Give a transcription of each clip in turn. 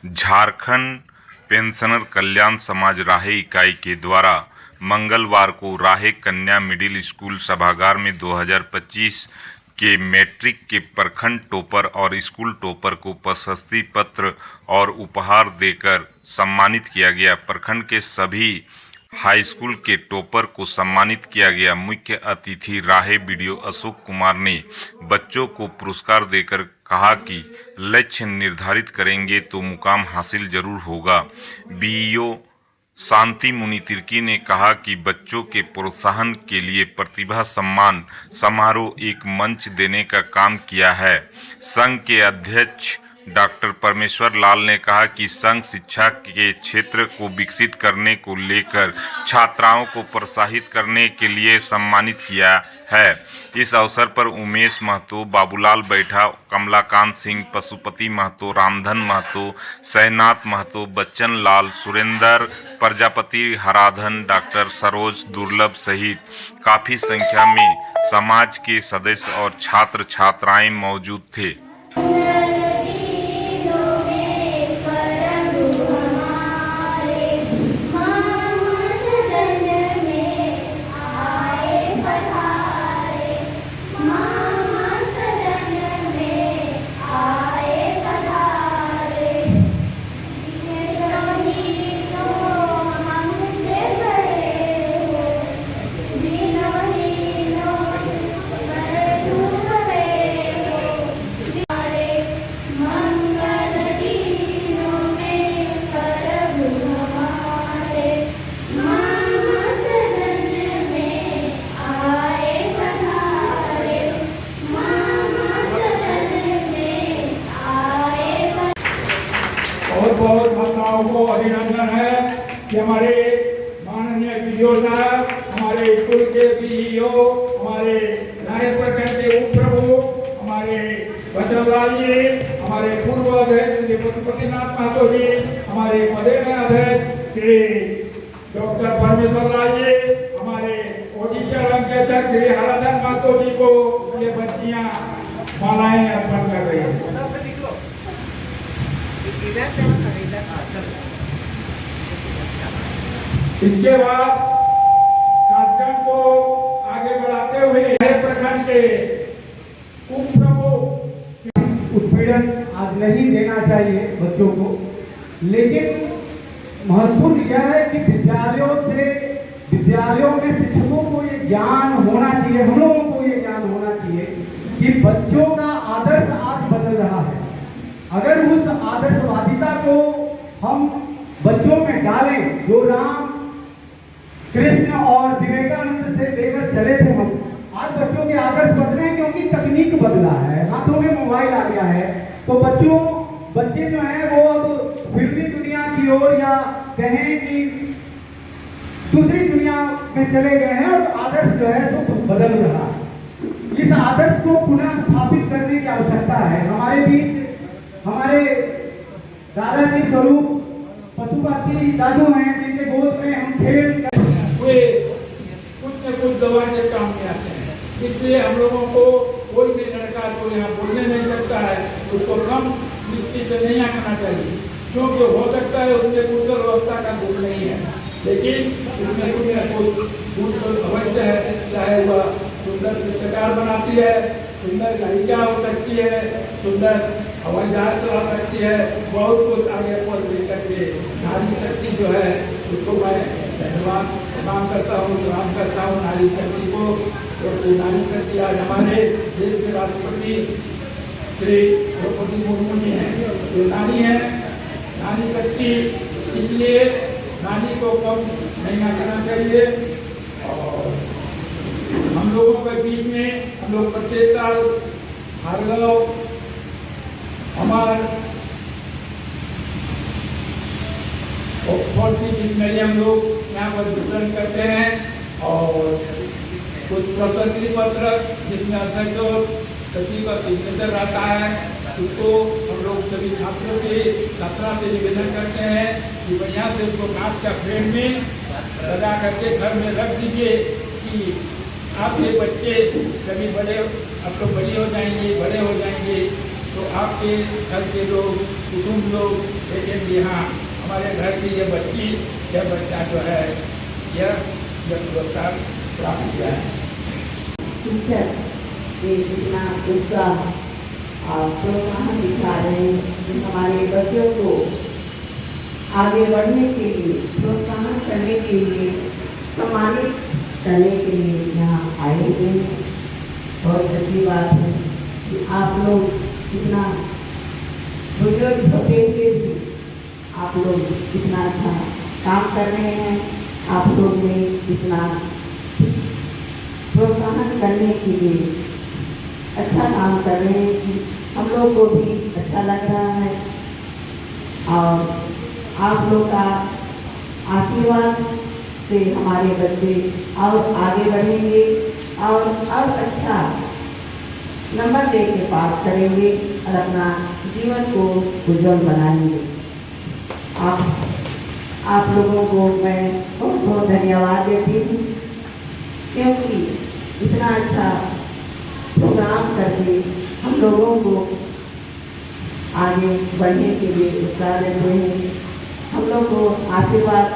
Jharkhand pensioner कल्याण समाज राहे इकाई के द्वारा मंगलवार को राहे कन्या मिडिल स्कूल सभागार में 2025 के मैट्रिक के प्रखंड टॉपर और स्कूल टॉपर को प्रशस्ति पत्र और उपहार देकर सम्मानित किया गया। प्रखंड के सभी हाई स्कूल के टॉपर को सम्मानित किया गया। मुख्य अतिथि राहे बीडीओ अशोक कुमार ने बच्चों को पुरस्कार देकर कहा कि लक्ष्य निर्धारित करेंगे तो मुकाम हासिल जरूर होगा। बीईओ शांति मुनि तिर्की ने कहा कि बच्चों के प्रोत्साहन के लिए प्रतिभा सम्मान समारोह एक मंच देने का काम किया है। संघ के अध्यक्ष डॉक्टर परमेश्वर लाल ने कहा कि संघ शिक्षा के क्षेत्र को विकसित करने को लेकर छात्राओं को प्रोत्साहित करने के लिए सम्मानित किया है। इस अवसर पर उमेश महतो, बाबूलाल बैठा, कमलाकांत सिंह, पशुपति महतो, रामधन महतो, सहनाथ महतो, बच्चन लाल, सुरेंद्र प्रजापति, हराधन, डॉक्टर सरोज दुर्लभ सहित काफी संख्या में समाज के सदस्य और छात्र छात्राएं मौजूद थे। बहुत बहुत माताओं को अभिनंदन है कि हमारे माननीय बीडीओ साहब, हमारे स्कूल के बीईओ, हमारे नायब प्रखंड के उप प्रमुख, हमारे बच्चनलाल जी, हमारे पूर्व अध्यक्ष श्री पशुपतिनाथ महतो जी, हमारे मदेन अध्यक्ष श्री डॉक्टर परमेश्वर लाल जी, हमारे ओडिशा रंग के अध्यक्ष श्री हराधन महतो जी को ये बच्चियां मालाएं अर्पण कर रही हैं। इसके बाद कार्यक्रम को आगे बढ़ाते हुए प्रखंड के उप प्रमुख उत्पीड़न आज नहीं देना चाहिए बच्चों को, लेकिन महत्वपूर्ण यह है कि विद्यालयों में शिक्षकों को ये ज्ञान होना चाहिए, हम लोगों को ये ज्ञान होना चाहिए कि बच्चों का आदर्श आज बदल रहा है। अगर उस आदर्शवादिता को हम बच्चों में डालें जो राम, कृष्ण और विवेकानंद से लेकर चले थे हम, आज बच्चों के आदर्श बदले क्योंकि तकनीक बदला है, हाथों में मोबाइल आ गया है, तो बच्चे जो हैं वो अब फिल्मी दुनिया की ओर या कहें कि दूसरी दुनिया में चले गए हैं और आदर्श जो है सो बदल रहा है। इस आदर्श को पुनः स्थापित करने की आवश्यकता है। हमारे बीच हमारे दादाजी स्वरूप पशुपति दादू हैं जिनके गोद में हम खेल हुए कुछ न कुछ दवा के काम में आते हैं। इसलिए हम लोगों को कोई भी लड़का जो यहाँ बोलने नहीं सकता है उसको कम दृष्टि से नहीं आना चाहिए, क्योंकि हो सकता है उसमें गुण व्यवस्था का गुण नहीं है, लेकिन उसमें कुछ न कुछ गुण अवश्य है। चाहे वह सुंदर चित्रकार बनाती है, सुंदर गायिका हो सकती है, सुंदर हवाई जहाज चला सकती है, बहुत कुछ आगे पर लेकर के नारी शक्ति जो है उसको मैं धन्यवाद प्रदान करता हूँ, सलाम करता हूँ नारी शक्ति को। तो नारी शक्ति आज हमारे देश के राष्ट्रपति श्री द्रौपदी मुर्मू जी हैं, जो नारी है, नारी शक्ति, इसलिए नारी को कम नहीं आना चाहिए। और हम लोगों के बीच में हम लोग प्रत्येक साल भार्गव हमारे ऑक्सफोर्ड की जिसमें हम लोग यहाँ पर वितरण करते हैं और कुछ प्रशस्ति पत्र जिसमें अध्यक्ष और सचिव का सिग्नेचर रहता है, उसको हम लोग सभी छात्रों से छात्रा से निवेदन करते हैं कि बढ़िया से उसको कांच का फ्रेम में लगा करके घर में रख दीजिए कि आपके बच्चे कभी बड़े, अब तो बड़ी हो जाएंगे, बड़े हो जाएंगे तो आपके घर के लोग, कुटुंब लोग देखेंगे हाँ हमारे घर की ये बच्ची, यह बच्चा जो है यह पुरस्कार प्राप्त किया है। टीचर के कितना उत्साह और प्रोत्साहन दिखा रहे हैं कि हमारे बच्चों को आगे बढ़ने के लिए, प्रोत्साहन करने के लिए, सम्मानित करने के लिए यहाँ आए हुए हैं। बहुत अच्छी बात है कि आप लोग इतना बुजुर्ग होते हुए भी आप लोग इतना अच्छा काम कर रहे हैं। आप लोग ने इतना प्रोत्साहन करने के लिए अच्छा काम कर रहे हैं कि हम लोग को भी अच्छा लग रहा है। और आप लोग का आशीर्वाद से हमारे बच्चे और आगे बढ़ेंगे और अच्छा नंबर लेके पास करेंगे और अपना जीवन को उज्जवल बनाएंगे। आप लोगों को मैं बहुत बहुत धन्यवाद देती हूँ, क्योंकि इतना अच्छा प्रोग्राम करके हम लोगों को आगे बढ़ने के लिए उत्साह देते हैं। हम लोग को आशीर्वाद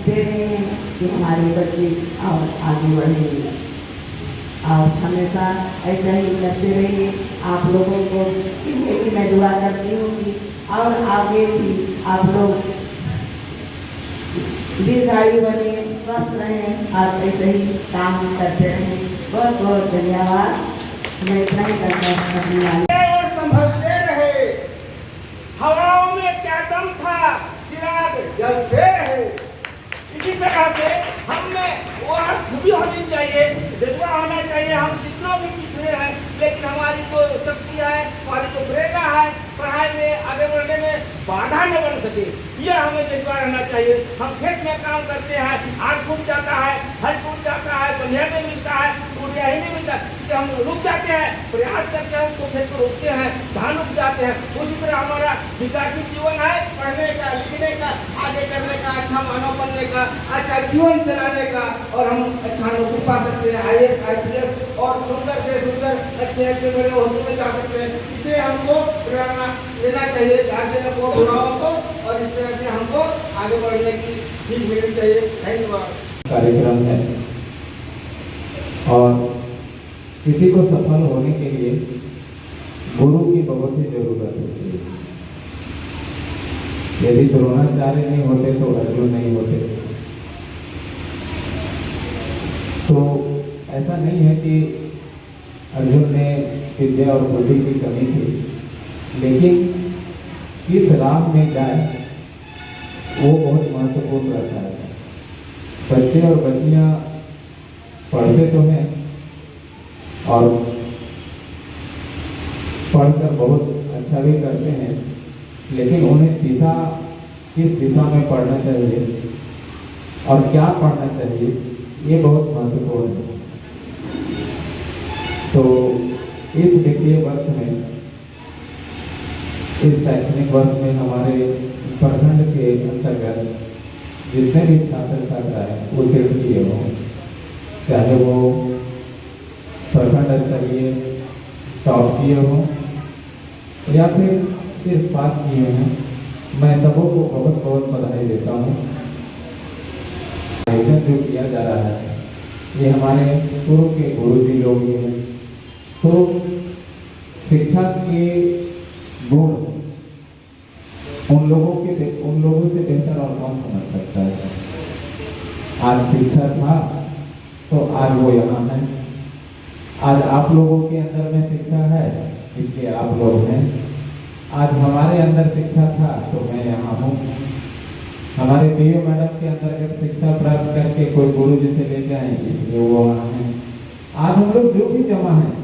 दे रहे हैं कि हमारे बच्चे और आगे बढ़ेंगे और हमेशा ऐसा ही करते रहिए। आप लोगों को भी मैं दुआ करती हूँ कि और आगे भी आप लोग दीर्घायु बने, स्वस्थ रहें और ऐसे ही काम करते रहें। बहुत बहुत धन्यवाद। मैं इतना ही करता और संभलते रहे। हवाओं में क्या दम था, चिराग जलते रहे। इसी तरह से हम में वो खूबी होनी चाहिए, जज्बा होना चाहिए। हम जितना भी पिछड़े हैं, लेकिन हमारी जो शक्ति है, हमारी जो प्रेरणा है, पढ़ाई में आगे बढ़ने में बाधा न बन सके, यह हमें जज्बा रहना चाहिए। हम खेत में काम करते हैं, आग फूट जाता है, हल फूट जाता है, बनिया नहीं मिलता है, पूर्णिया ही नहीं मिलता, कि हम रुक जाते हैं, प्रयास करते हैं, उसको खेत को रोकते हैं, धान उग जाते हैं। उसी तरह हमारा विद्यार्थी जीवन है, पढ़ने का, लिखने का, आगे करने का, अच्छा मानव बनने का, अच्छा जीवन चलाने का, और हम अच्छा नौकरी पा सकते हैं, IAS, IPS और सुंदर से सुंदर अच्छे बड़े होते में जा सकते हैं। इसलिए हमको प्रेरणा लेना चाहिए गार्जियन को, अभिभावकों को, और इस तरह से हमको आगे बढ़ने की सीख मिलनी चाहिए। धन्यवाद। कार्यक्रम है और किसी को सफल होने के लिए गुरु की बहुत ही जरूरत होती है। यदि द्रोणाचार्य नहीं होते तो अर्जुन नहीं होते। तो ऐसा नहीं है कि अर्जुन ने विद्या और बुद्धि की कमी थी, लेकिन किस राह में जाए वो बहुत महत्वपूर्ण रहता है। बच्चे और बच्चियां पढ़ते तो हैं और पढ़कर बहुत अच्छा भी करते हैं, लेकिन उन्हें दिशा किस दिशा में पढ़ना चाहिए और क्या पढ़ना चाहिए ये बहुत महत्वपूर्ण है। तो इस वित्तीय वर्ष में, इस शैक्षणिक वर्ष में हमारे प्रखंड के अंतर्गत जितने भी छात्र छात्राएं उत्तीर्ण किए हों, चाहे वो प्रखंड स्तरीय टॉप किए हों या फिर सिर्फ पास किए हैं, मैं सबों को बहुत बहुत बधाई देता हूँ। आयोजन जो किया जा रहा है ये हमारे पूर्व के गुरुजी लोग ही हैं। तो शिक्षा के गुण उन लोगों से बेहतर और कौन समझ सकता है। आज शिक्षा था तो आज वो यहाँ है। आज आप लोगों के अंदर में शिक्षा है इसलिए आप लोग हैं। आज हमारे अंदर शिक्षा था तो मैं यहाँ हूँ। हमारे पीओ मैडम के अंतर्गत शिक्षा प्राप्त करके कोई गुरु जी से लेके आए इसलिए वो वहाँ हैं। आज हम लोग जो भी जमा है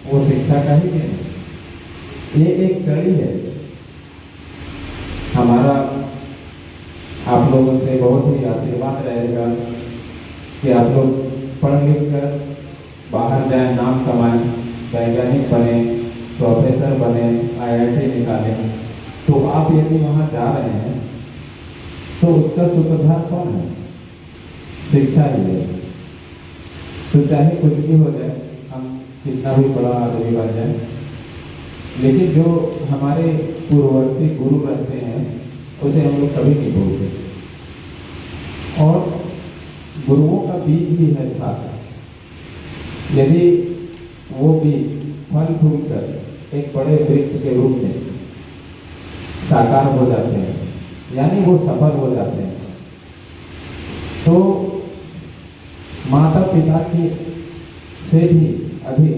वो शिक्षा का ही है। ये एक कड़ी है। हमारा आप लोगों से बहुत ही आशीर्वाद रहेगा कि आप लोग पढ़ लिख कर बाहर जाए, नाम कमाएं, वैज्ञानिक बने, प्रोफेसर बने, IIT निकालें। तो आप यदि वहाँ जा रहे हैं तो उसका सूत्रधार कौन है? शिक्षा ही है। तो चाहे कुछ भी हो जाए, हम कितना भी बड़ा आदमी बन जाए, लेकिन जो हमारे पूर्ववर्ती गुरु रहते हैं उसे हम लोग कभी नहीं भूलते। और गुरुओं का बीज भी है साथ। यदि वो बीज फल फूल कर एक बड़े वृक्ष के रूप में साकार हो जाते हैं, यानी वो सफल हो जाते हैं, तो माता पिता की से भी अधिक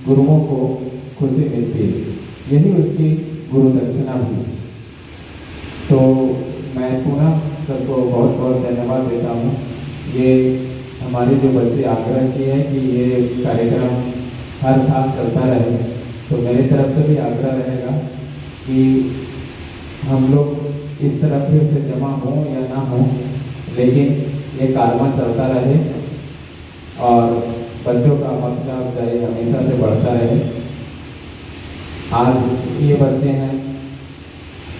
गुरुओं को खुशी मिलती है। यही उसकी गुरु दक्षिणा भी। तो मैं पुनः सबको बहुत बहुत धन्यवाद देता हूँ। ये हमारे जो बच्चे आग्रह किए हैं कि ये कार्यक्रम हर साल चलता रहे, तो मेरी तरफ से भी आग्रह रहेगा कि हम लोग इस तरफ फिर से जमा हों या ना हों, लेकिन ये कारवां चलता रहे और बच्चों का हौसला अफजाई हमेशा से बढ़ता रहे। आज ये बच्चे हैं,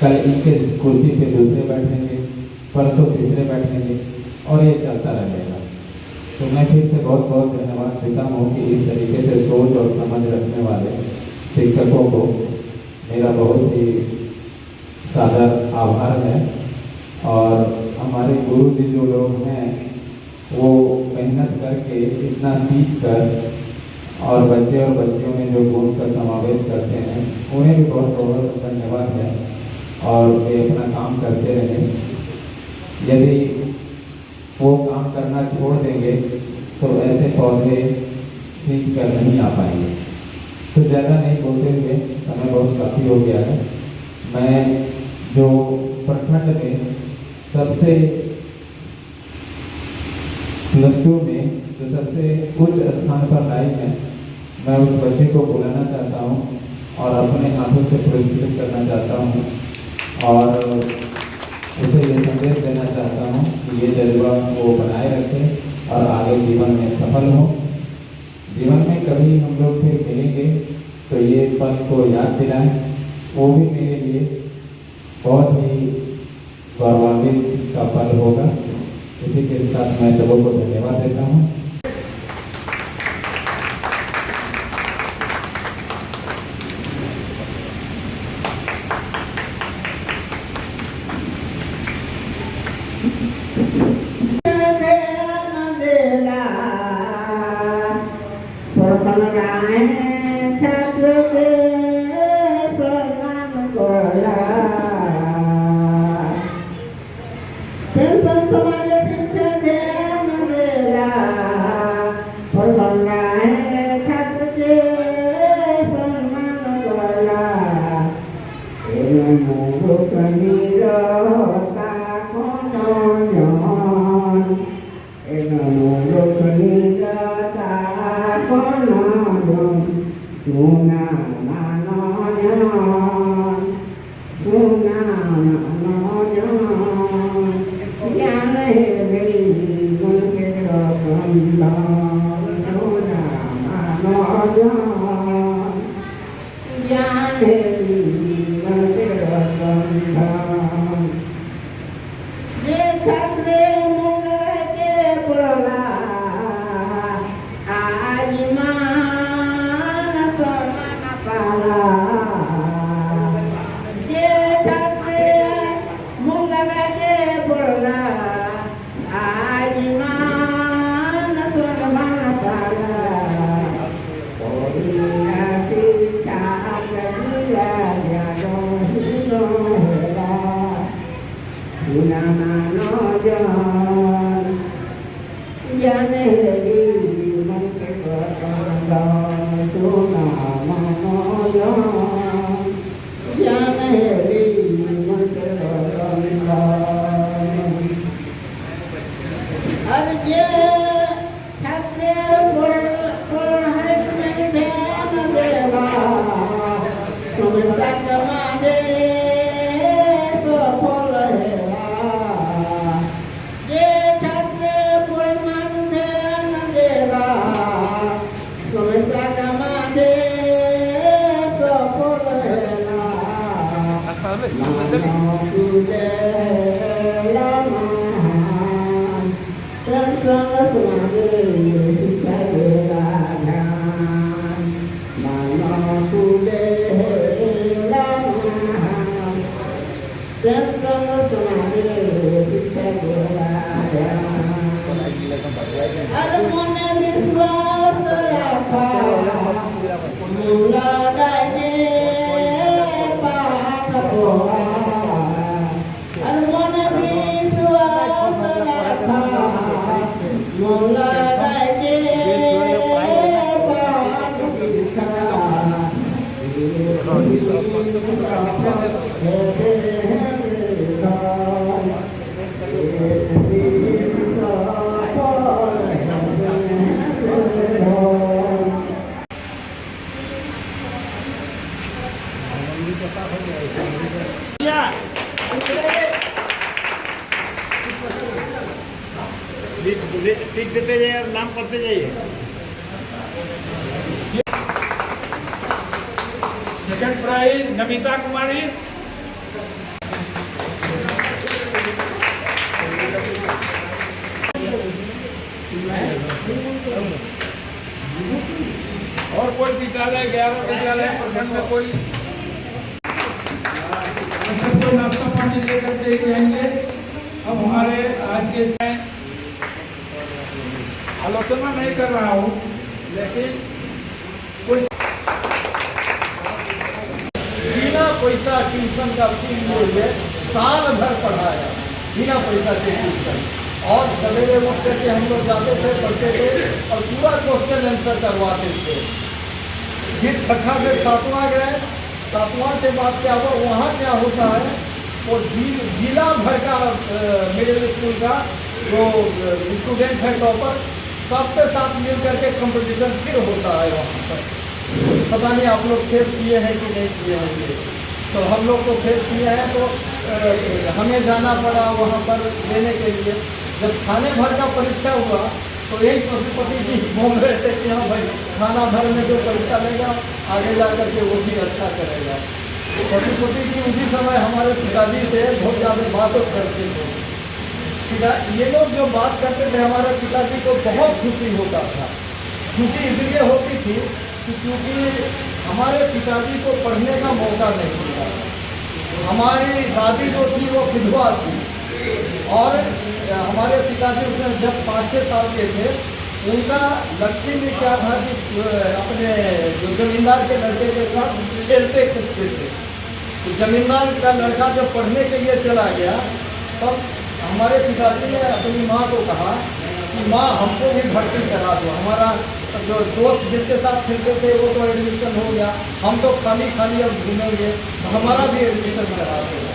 कल इनके कुर्सी पे दूसरे बैठेंगे, परसों तीसरे बैठेंगे और ये चलता रहेगा। तो मैं फिर से बहुत बहुत धन्यवाद देता हूँ कि इस तरीके से सोच और समझ रखने वाले शिक्षकों को मेरा बहुत ही सादर आभार है। और हमारे गुरु जी जो लोग हैं वो मेहनत करके इतना सीख कर और बच्चे और बच्चियों में जो गुण का समावेश करते हैं उन्हें भी बहुत बहुत धन्यवाद है। और वे अपना काम करते रहें। यदि वो काम करना छोड़ देंगे तो ऐसे पौधे सीख कर नहीं आ पाएंगे। तो ज़्यादा नहीं बोलते हुए, समय बहुत काफ़ी हो गया है। मैं जो प्रखंड में सबसे +2 में जो सबसे उच्च स्थान पर लाई है, मैं उस बच्चे को बुलाना चाहता हूँ और अपने हाथों से पुरस्कृत करना चाहता हूँ और उसे ये संदेश देना चाहता हूँ कि ये जज्बा वो बनाए रखें और आगे जीवन में सफल हो। जीवन में कभी हम लोग फिर मिलेंगे तो ये पल को याद दिलाएं, वो भी मेरे लिए बहुत ही गौरवान्वित का पल होगा। इसी के साथ मैं सबों को धन्यवाद देता हूँ। टिक देते जाइए और नाम पढ़ते जाइए। सेकंड प्राइज नमिता कुमारी। और कोई विद्यालय 11 विद्यालय प्रखंड में कोई सबको नाश्ता पानी लेकर के जाएंगे। अब हमारे आज के आलोचना नहीं कर रहा हूँ, लेकिन कोई बिना पैसा ट्यूशन का फी लिए साल भर पढ़ाया बिना पैसा के ट्यूशन। और सवेरे उठ करके हम लोग जाते थे, पढ़ते थे और पूरा क्वेश्चन आंसर करवाते थे। फिर छठा से सातवां गए, सातवां के बाद क्या हुआ, वहाँ क्या होता है वो जिला भर का मिडिल स्कूल का जो स्टूडेंट है टॉपर सबके साथ मिल करके कंपटीशन फिर होता है वहाँ पर। पता नहीं आप लोग फेस किए हैं कि नहीं किए हैं ये, तो हम लोग तो फेस किए हैं। तो हमें जाना पड़ा वहाँ पर लेने के लिए। जब थाने भर का परीक्षा हुआ तो यही पशुपति जी बोल रहे थे कि हाँ भाई थाना भर में जो परीक्षा लेगा आगे जा करके वो भी अच्छा करेगा। पशुपति जी उसी समय हमारे पिताजी से बहुत ज़्यादा बातों करते थे। ये लोग जो बात करते थे हमारे पिताजी को बहुत खुशी होता था। खुशी इसलिए होती थी कि चूँकि हमारे पिताजी को पढ़ने का मौका नहीं मिला। हमारी दादी जो थी वो विधवा थी और हमारे पिताजी उसमें जब 5-6 साल के थे उनका लक्ष्य में क्या था कि अपने जो जमींदार के लड़के के साथ खेलते कूदते थे। तो जमींदार का लड़का जब पढ़ने के लिए चला गया तब हमारे पिताजी ने अपनी माँ को कहा कि माँ हमको भी भर्ती करा दो। हमारा जो दोस्त जिसके साथ खेलते थे वो तो एडमिशन हो गया, हम तो खाली खाली अब घूमेंगे, हमारा भी एडमिशन करा दो।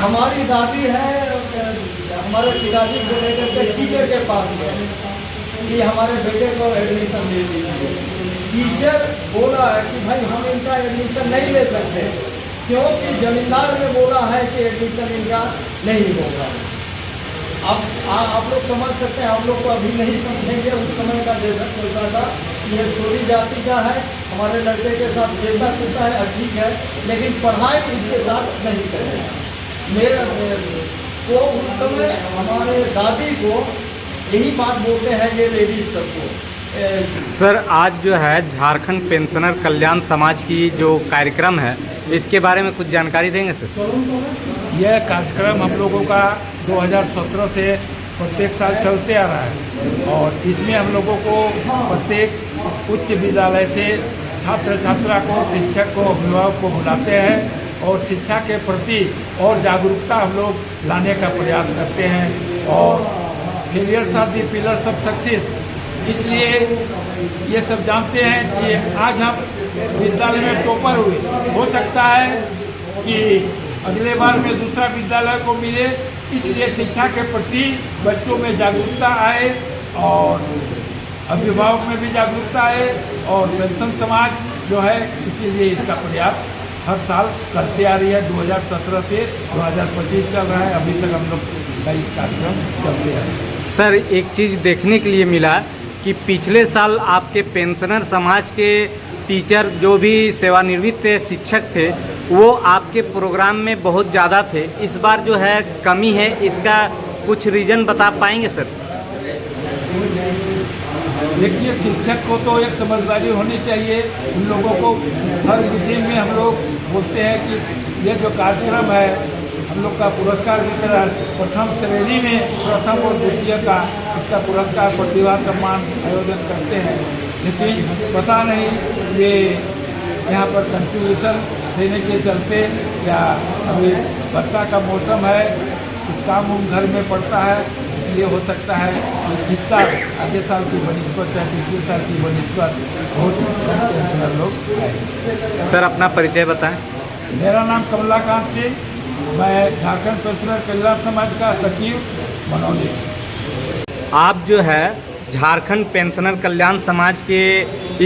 हमारी दादी है हमारे पिताजी को लेकर के टीचर के पास गए कि हमारे बेटे को एडमिशन दे दीजिए। टीचर बोला है कि भाई हम इनका एडमिशन नहीं ले सकते क्योंकि जमींदार ने बोला है कि एडमिशन इनका नहीं होगा। अब आप लोग समझ सकते हैं, आप लोग को अभी नहीं समझेंगे उस समय का जैसा चलता था। ये छोटी जाति का है, हमारे लड़के के साथ खेलता कूदता है ठीक है, लेकिन पढ़ाई इसके साथ नहीं करेगा। तो उस समय हमारे दादी को यही बात बोलते हैं ये लेडीज सबको। सर आज जो है झारखंड पेंशनर कल्याण समाज की जो कार्यक्रम है इसके बारे में कुछ जानकारी देंगे सर? यह कार्यक्रम हम लोगों का 2017 से प्रत्येक साल चलते आ रहा है और इसमें हम लोगों को प्रत्येक उच्च विद्यालय से छात्र छात्रा को, शिक्षक को, अभिभावक को बुलाते हैं और शिक्षा के प्रति और जागरूकता हम लोग लाने का प्रयास करते हैं। और failures are the pillars of success, इसलिए ये सब जानते हैं कि आज हम विद्यालय में टॉपर हुए, हो सकता है कि अगले बार में दूसरा विद्यालय को मिले। इसलिए शिक्षा के प्रति बच्चों में जागरूकता आए और अभिभावक में भी जागरूकता आए और पेंशन समाज जो है इसीलिए इसका प्रयास हर साल करते आ रही है। 2017 से 2025 चल रहा है, अभी तक हम लोग का इस कार्यक्रम चलते हैं। सर एक चीज़ देखने के लिए मिला कि पिछले साल आपके पेंशनर समाज के टीचर जो भी सेवानिवृत्त शिक्षक थे वो आपके प्रोग्राम में बहुत ज़्यादा थे। इस बार जो है कमी है, इसका कुछ रीज़न बता पाएंगे सर? देखिए शिक्षक को तो एक समझदारी होनी चाहिए। उन लोगों को हर विषय में हम लोग बोलते हैं कि ये जो कार्यक्रम है हम लोग का पुरस्कार वितरण प्रथम श्रेणी में प्रथम और द्वितीय का इसका पुरस्कार प्रतिभा सम्मान आयोजन करते हैं, लेकिन पता नहीं ये यहाँ पर कंट्रीब्यूशन देने के चलते या अभी वर्षा का मौसम है, कुछ काम घर में पड़ता है, इसलिए हो सकता है कि इस साल अगले साल की बनस्पत या पिछले साल की बनस्पत बहुत कम पेंशनर लोग आए। सर अपना परिचय बताएं। मेरा नाम कमलाकांत सिंह, मैं झारखंड पेंशनर कल्याण समाज का सचिव मनौली। आप जो है झारखंड पेंशनर कल्याण समाज के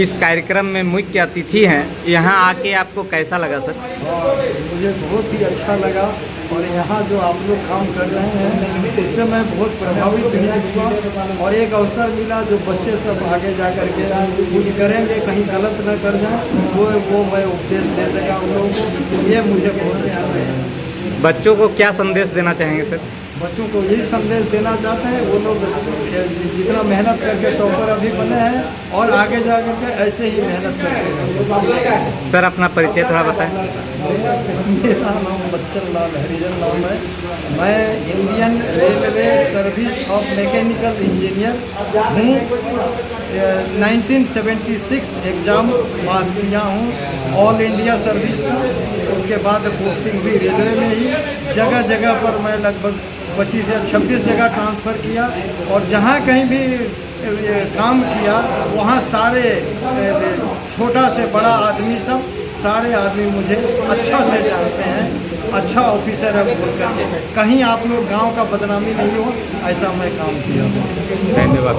इस कार्यक्रम में मुख्य अतिथि हैं, यहाँ आके आपको कैसा लगा सर? मुझे बहुत ही अच्छा लगा और यहाँ जो आप लोग काम कर रहे हैं उससे मैं बहुत प्रभावित हुआ और एक अवसर मिला जो बच्चे सब आगे जा कर के कुछ करेंगे, कहीं गलत न कर जाए, वो मैं उपदेश दे सका उन लोगों को, ये मुझे बहुत अच्छा लगा। बच्चों को क्या संदेश देना चाहेंगे सर? बच्चों को यही संदेश देना चाहते हैं वो लोग जितना मेहनत करके टॉपर अभी बने हैं और आगे जा करके ऐसे ही मेहनत करते हैं। सर अपना परिचय थोड़ा बताएं। मेरा नाम बच्चन लाल हरिजन नाम है। मैं Indian railway service of mechanical engineer हूँ। 1976 एग्ज़ाम पास किया हूँ ऑल इंडिया सर्विस का। उसके बाद पोस्टिंग भी रेलवे में ही, जगह जगह पर मैं लगभग 25 या 26 जगह ट्रांसफ़र किया और जहाँ कहीं भी काम किया वहाँ सारे छोटा से बड़ा आदमी सब सारे आदमी मुझे अच्छा से जानते हैं, अच्छा ऑफिसर है बोल करके। कहीं आप लोग गांव का बदनामी नहीं हो, ऐसा मैं काम किया। धन्यवाद।